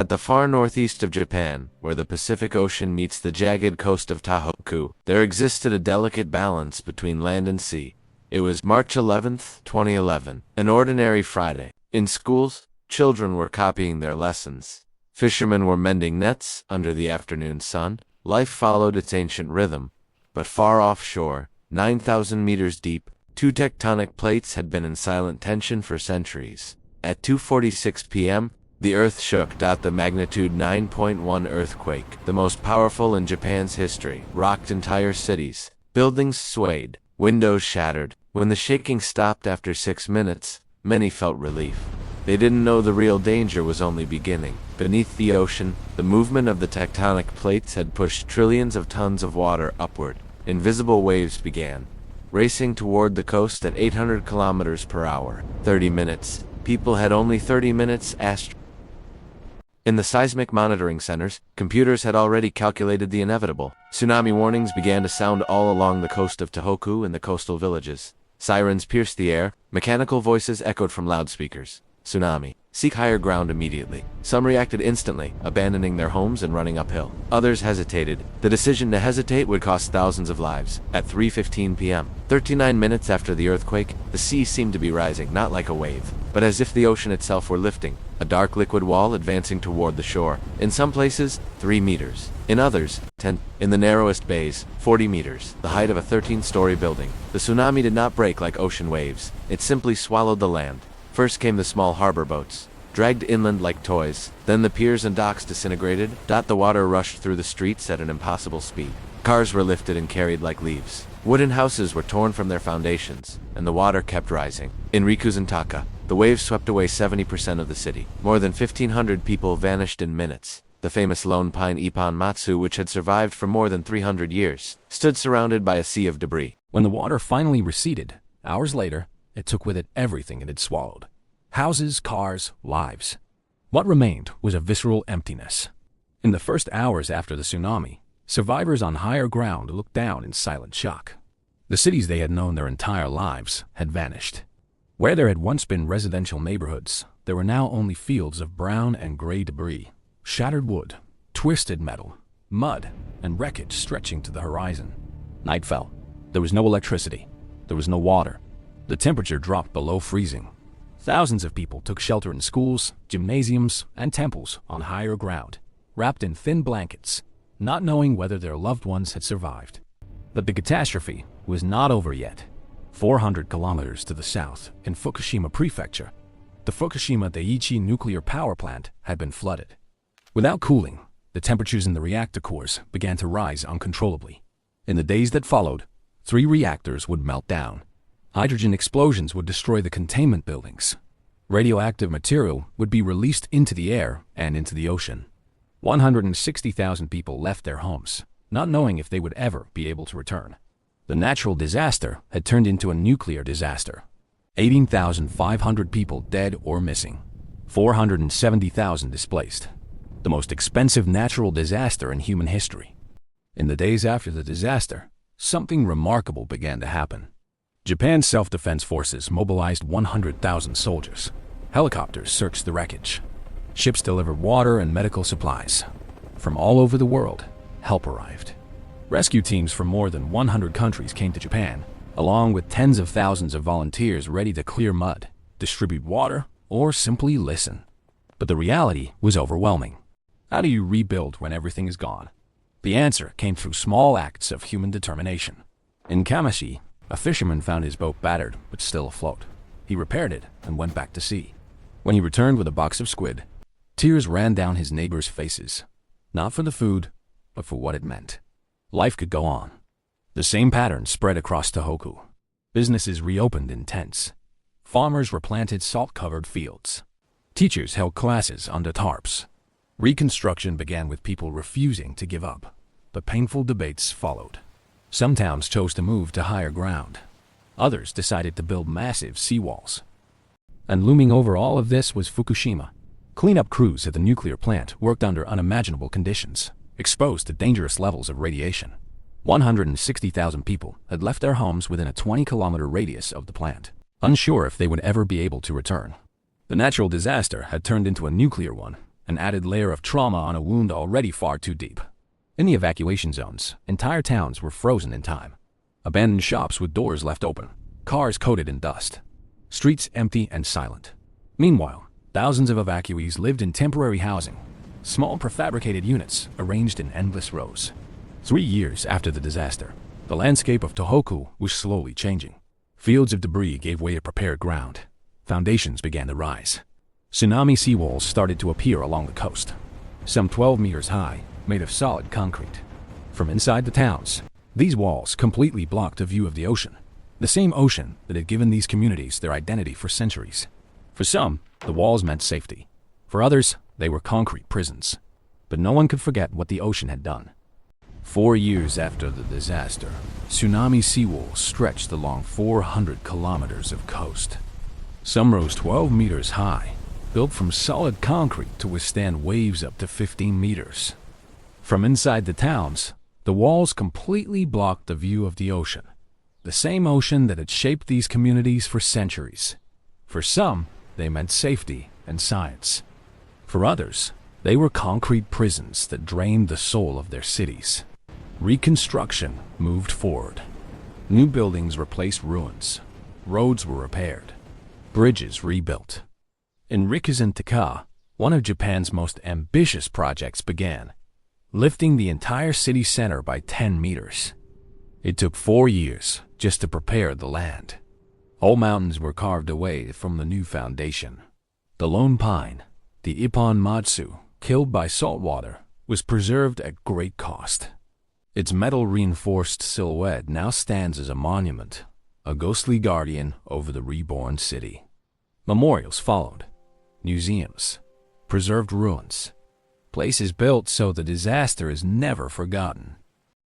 At the far northeast of Japan, where the Pacific Ocean meets the jagged coast of TOHOKU, there existed a delicate balance between land and sea. It was March 11th, 2011, an ordinary Friday. In schools, children were copying their lessons. Fishermen were mending nets under the afternoon sun. Life followed its ancient rhythm. But far offshore, 9,000 meters deep, two tectonic plates had been in silent tension for centuries. At 2:46 p.m., the earth shook. The magnitude 9.1 earthquake, the most powerful in Japan's history, rocked entire cities. Buildings swayed, windows shattered. When the shaking stopped after 6 minutes, many felt relief. They didn't know the real danger was only beginning. Beneath the ocean, the movement of the tectonic plates had pushed trillions of tons of water upward. Invisible waves began, racing toward the coast at 800 kilometers per hour. 30 minutes. People had only 30 minutes. In the seismic monitoring centers, computers had already calculated the inevitable. Tsunami warnings began to sound all along the coast of Tohoku and the coastal villages. Sirens pierced the air, mechanical voices echoed from loudspeakers. Tsunami. Seek higher ground immediately. Some reacted instantly, abandoning their homes and running uphill. Others hesitated. The decision to hesitate would cost thousands of lives. At 3:15 p.m., 39 minutes after the earthquake, the sea seemed to be rising, not like a wave, but as if the ocean itself were lifting, a dark liquid wall advancing toward the shore. In some places, 3 meters. In others, 10. In the narrowest bays, 40 meters, the height of a 13-story building. The tsunami did not break like ocean waves. It simply swallowed the land. First came the small harbor boats, dragged inland like toys. Then the piers and docks disintegrated. The water rushed through the streets at an impossible speed. Cars were lifted and carried like leaves. Wooden houses were torn from their foundations, and the water kept rising. In Rikuzantaka, the waves swept away 70% of the city. More than 1,500 people vanished in minutes. The famous lone pine Ippon Matsu, which had survived for more than 300 years, stood surrounded by a sea of debris. When the water finally receded, hours later, it took with it everything it had swallowed. Houses, cars, lives. What remained was a visceral emptiness. In the first hours after the tsunami, survivors on higher ground looked down in silent shock. The cities they had known their entire lives had vanished. Where there had once been residential neighborhoods, there were now only fields of brown and gray debris, shattered wood, twisted metal, mud, and wreckage stretching to the horizon. Night fell. There was no electricity. There was no water. The temperature dropped below freezing. Thousands of people took shelter in schools, gymnasiums, and temples on higher ground, wrapped in thin blankets, not knowing whether their loved ones had survived. But the catastrophe was not over yet. 400 kilometers to the south, in Fukushima Prefecture, the Fukushima Daiichi nuclear power plant had been flooded. Without cooling, the temperatures in the reactor cores began to rise uncontrollably. In the days that followed, 3 reactors would melt down. Hydrogen explosions would destroy the containment buildings. Radioactive material would be released into the air and into the ocean. 160,000 people left their homes, not knowing if they would ever be able to return. The natural disaster had turned into a nuclear disaster. 18,500 people dead or missing. 470,000 displaced. The most expensive natural disaster in human history. In the days after the disaster, something remarkable began to happen. Japan's self-defense forces mobilized 100,000 soldiers. Helicopters searched the wreckage. Ships delivered water and medical supplies. From all over the world, help arrived. Rescue teams from more than 100 countries came to Japan, along with tens of thousands of volunteers ready to clear mud, distribute water, or simply listen. But the reality was overwhelming. How do you rebuild when everything is gone? The answer came through small acts of human determination. In Kamashi, a fisherman found his boat battered but still afloat. He repaired it and went back to sea. When he returned with a box of squid, tears ran down his neighbors' faces, not for the food, but for what it meant. Life could go on. The same pattern spread across Tohoku. Businesses reopened in tents. Farmers replanted salt-covered fields. Teachers held classes under tarps. Reconstruction began with people refusing to give up, but painful debates followed. Some towns chose to move to higher ground. Others decided to build massive seawalls. And looming over all of this was Fukushima. Cleanup crews at the nuclear plant worked under unimaginable conditions, exposed to dangerous levels of radiation. 160,000 people had left their homes within a 20-kilometer radius of the plant, unsure if they would ever be able to return. The natural disaster had turned into a nuclear one, an added layer of trauma on a wound already far too deep. In the evacuation zones, entire towns were frozen in time. Abandoned shops with doors left open, cars coated in dust, streets empty and silent. Meanwhile, thousands of evacuees lived in temporary housing, small prefabricated units arranged in endless rows. 3 years after the disaster, the landscape of Tohoku was slowly changing. Fields of debris gave way to prepared ground. Foundations began to rise. Tsunami seawalls started to appear along the coast, some 12 meters high, made of solid concrete. From inside the towns, these walls completely blocked a view of the ocean, the same ocean that had given these communities their identity for centuries. For some, the walls meant safety. For others, they were concrete prisons. But no one could forget what the ocean had done. 4 years after the disaster, tsunami seawalls stretched along 400 kilometers of coast. Some rose 12 meters high, built from solid concrete to withstand waves up to 15 meters. From inside the towns, the walls completely blocked the view of the ocean, the same ocean that had shaped these communities for centuries. For some, they meant safety and science. For others, they were concrete prisons that drained the soul of their cities. Reconstruction moved forward. New buildings replaced ruins. Roads were repaired. Bridges rebuilt. In Rikuzen Taka, one of Japan's most ambitious projects began, lifting the entire city center by 10 meters. It took 4 years just to prepare the land. Whole mountains were carved away from the new foundation. The lone pine, the Ippon Matsu, killed by salt water, was preserved at great cost. Its metal-reinforced silhouette now stands as a monument, a ghostly guardian over the reborn city. Memorials followed. Museums, preserved ruins, places built so the disaster is never forgotten.